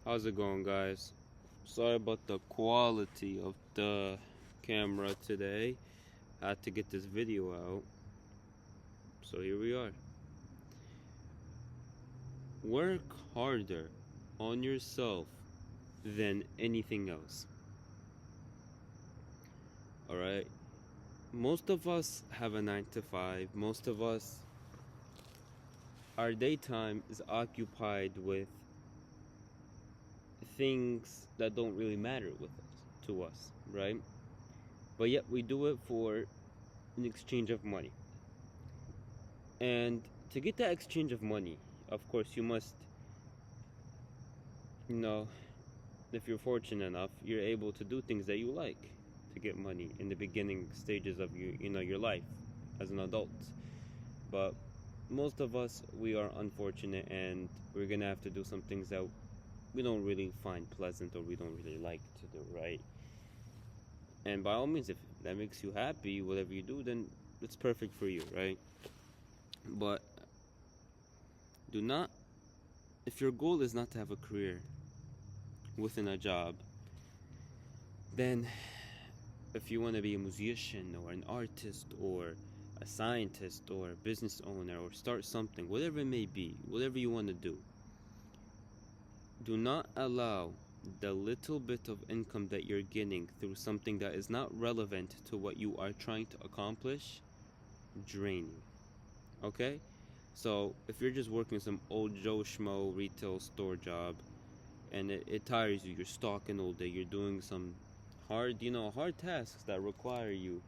How's it going, guys? Sorry about the quality of the camera today. Had to get this video out. So here we are. Work harder on yourself than anything else. Alright? Most of us have a 9 to 5. Most of us, our daytime is occupied with things that don't really matter to us, right? But yet we do it for an exchange of money. And to get that exchange of money, of course, you must, if you're fortunate enough, you're able to do things that you like to get money in the beginning stages of your life as an adult. But most of us, we are unfortunate, and we're gonna have to do some things that we don't really find pleasant or we don't really like to do, right? And by all means, if that makes you happy, whatever you do, then it's perfect for you, right? But do not, if your goal is not to have a career within a job, then if you want to be a musician or an artist or a scientist or a business owner or start something, whatever it may be, whatever you want to do not allow the little bit of income that you're getting through something that is not relevant to what you are trying to accomplish drain you. Okay? So if you're just working some old Joe Schmo retail store job and it tires you, you're stalking all day, you're doing some hard tasks that require you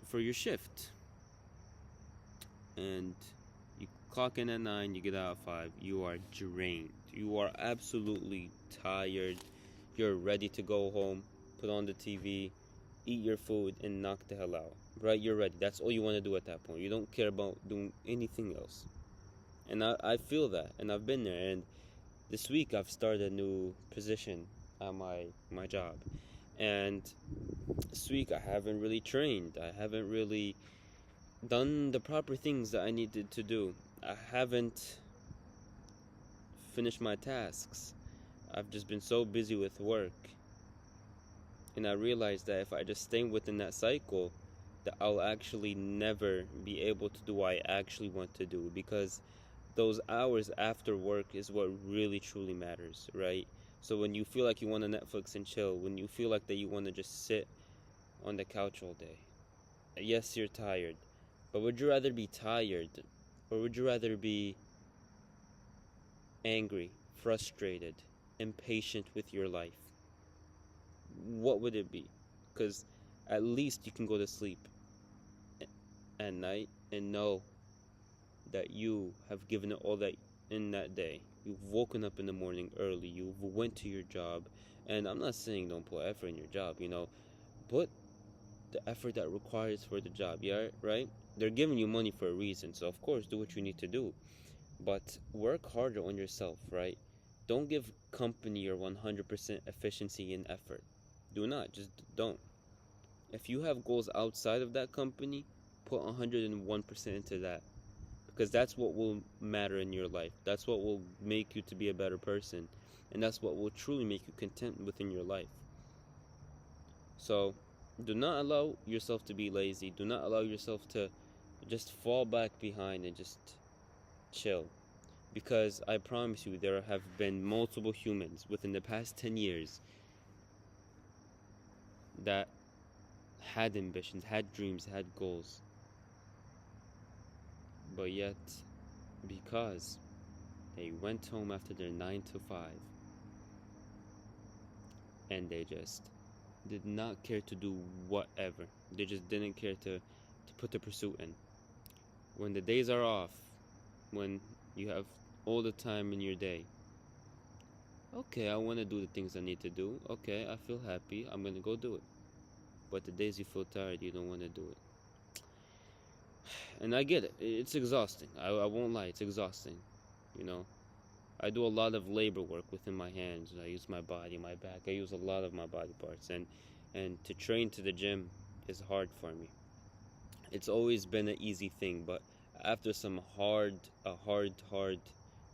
for your shift, and you clock in at 9, you get out at 5, you are drained, you are absolutely tired, you're ready to go home, put on the TV, eat your food, and knock the hell out, right? You're ready. That's all you want to do at that point. You don't care about doing anything else. And I feel that, and I've been there. And this week I've started a new position at my job, and this week I haven't really trained. I haven't really done the proper things that I needed to do. I haven't finished my tasks. I've just been so busy with work. And I realized that if I just stay within that cycle, that I'll actually never be able to do what I actually want to do, because those hours after work is what really truly matters, right? So when you feel like you want to Netflix and chill, when you feel like that you want to just sit on the couch all day, yes, you're tired, but would you rather be tired, or would you rather be angry, frustrated, impatient with your life? What would it be? Because at least you can go to sleep at night and know that you have given it all that in that day. You've woken up in the morning early, you went to your job, and I'm not saying don't put effort in your job, put the effort that requires for the job, yeah, right? They're giving you money for a reason, so of course do what you need to do, but work harder on yourself, right? Don't give company your 100% efficiency and effort. Do not, just don't. If you have goals outside of that company, put 101% into that, because that's what will matter in your life. That's what will make you to be a better person, and that's what will truly make you content within your life. So do not allow yourself to be lazy. Do not allow yourself to just fall back behind and just chill, because I promise you there have been multiple humans within the past 10 years that had ambitions, had dreams, had goals, but yet because they went home after their 9 to 5 and they just did not care to do whatever, they just didn't care to put the pursuit in. When the days are off, when you have all the time in your day, okay, I want to do the things I need to do, okay, I feel happy, I'm gonna go do it. But the days you feel tired, you don't want to do it. And I get it, it's exhausting. I won't lie, it's exhausting. I do a lot of labor work within my hands. I use my body, my back, I use a lot of my body parts, and to train to the gym is hard for me. It's always been an easy thing, but after some hard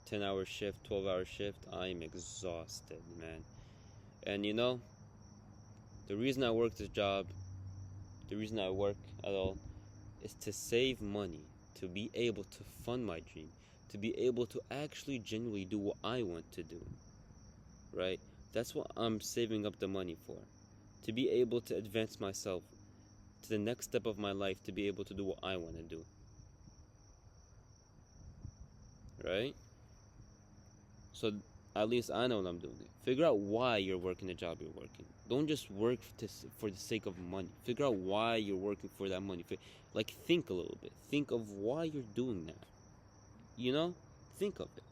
10-hour shift, 12-hour shift, I'm exhausted, man. And you know, the reason I work this job, the reason I work at all, is to save money, to be able to fund my dream, to be able to actually genuinely do what I want to do, right? That's what I'm saving up the money for. To be able to advance myself to the next step of my life, to be able to do what I want to do, right? So at least I know what I'm doing. Figure out why you're working the job you're working. Don't just work for the sake of money. Figure out why you're working for that money. Like, think a little bit. Think of why you're doing that. You know? Think of it.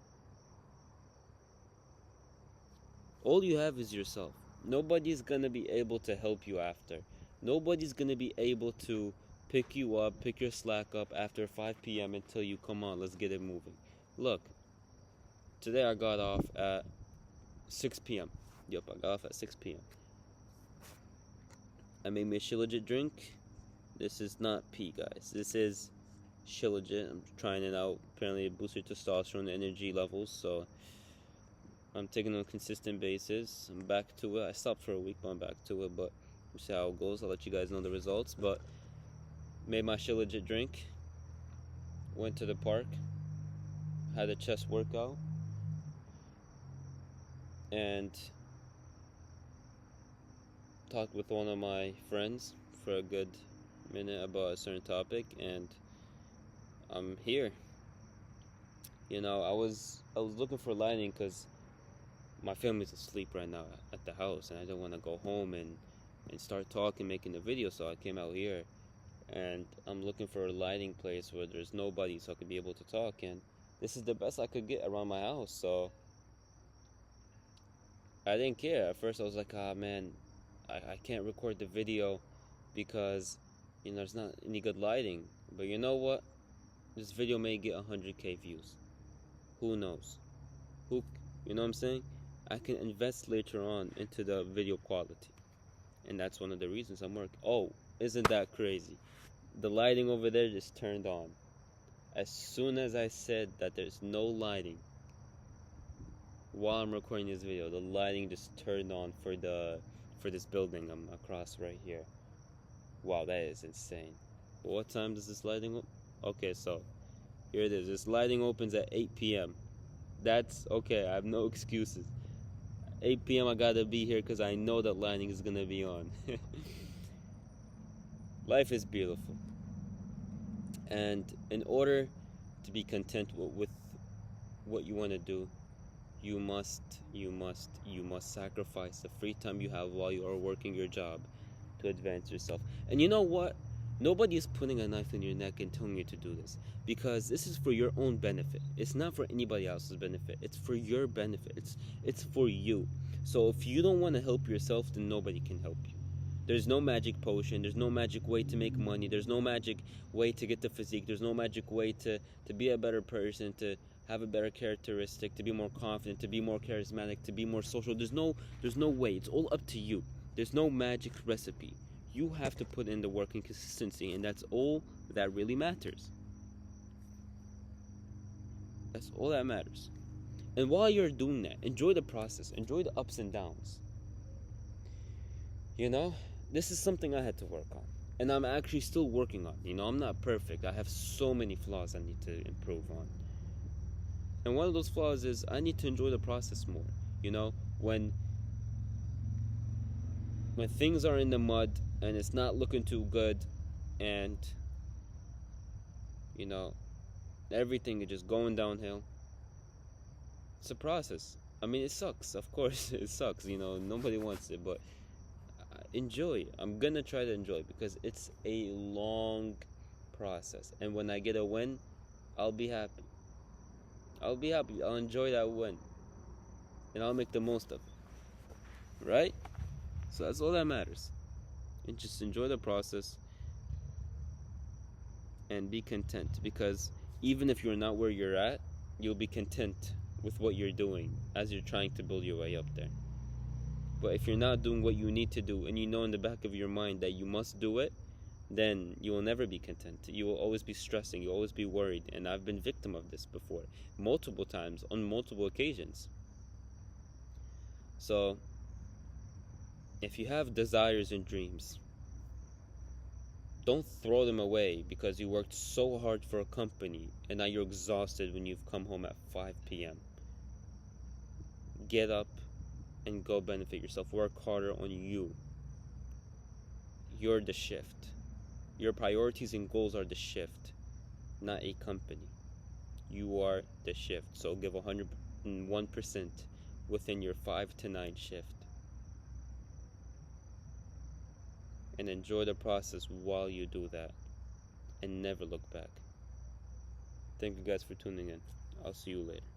All you have is yourself. Nobody's gonna be able to help you after. Nobody's gonna be able to pick you up, pick your slack up after 5 p.m. and tell you, come on, let's get it moving. Look, today I got off at 6 p.m. Yup, I got off at 6 p.m. I made me a Shilajit drink. This is not pee, guys. This is Shilajit. I'm trying it out. Apparently it boosts your testosterone energy levels, so I'm taking it on a consistent basis. I'm back to it. I stopped for a week, but I'm back to it. But we'll see how it goes. I'll let you guys know the results. But made my Shilajit drink. Went to the park. Had a chest workout. And talked with one of my friends for a good minute about a certain topic, and I'm here. You know, I was looking for lighting because my family's asleep right now at the house, and I don't want to go home and start talking, making a video, so I came out here, and I'm looking for a lighting place where there's nobody so I could be able to talk, and this is the best I could get around my house, so I didn't care. At first I was like, ah, man, I can't record the video because, you know, there's not any good lighting. But you know what? This video may get 100k views. Who knows? You know what I'm saying? I can invest later on into the video quality. And that's one of the reasons I'm working. Oh, isn't that crazy? The lighting over there just turned on. As soon as I said that there's no lighting while I'm recording this video, the lighting just turned on for this building I'm across right here. Wow, that is insane. But what time does this lighting okay, so here it is. This lighting opens at 8 p.m. That's okay. I have no excuses. 8 p.m. I gotta be here because I know that lighting is gonna be on. Life is beautiful, and in order to be content with what you want to do, you must sacrifice the free time you have while you are working your job to advance yourself. And you know what? Nobody is putting a knife in your neck and telling you to do this, because this is for your own benefit. It's not for anybody else's benefit. It's for your benefit. It's for you. So if you don't want to help yourself, then nobody can help you. There's no magic potion. There's no magic way to make money. There's no magic way to get the physique. There's no magic way to be a better person, to have a better characteristic, to be more confident, to be more charismatic, to be more social. There's no way. It's all up to you. There's no magic recipe. You have to put in the work and consistency, and that's all that really matters. That's all that matters. And while you're doing that, enjoy the process. Enjoy the ups and downs. You know, this is something I had to work on, and I'm actually still working on. You know, I'm not perfect. I have so many flaws I need to improve on. And one of those flaws is I need to enjoy the process more. You know, when things are in the mud and it's not looking too good, and you know, everything is just going downhill, it's a process. I mean, it sucks, of course. It sucks, you know, nobody wants it, but enjoy. I'm gonna try to enjoy it because it's a long process, and when I get a win, I'll be happy. I'll enjoy that win, and I'll make the most of it, right? So that's all that matters. And just enjoy the process and be content, because even if you're not where you're at, you'll be content with what you're doing as you're trying to build your way up there. But if you're not doing what you need to do, and you know in the back of your mind that you must do it, then you will never be content. You will always be stressing, you'll always be worried. And I've been victim of this before, multiple times, on multiple occasions. So, if you have desires and dreams, don't throw them away because you worked so hard for a company and now you're exhausted when you've come home at 5 p.m. Get up and go benefit yourself. Work harder on you. You're the shift. Your priorities and goals are the shift, not a company. You are the shift. So give 101% within your 5 to 9 shift. And enjoy the process while you do that. And never look back. Thank you guys for tuning in. I'll see you later.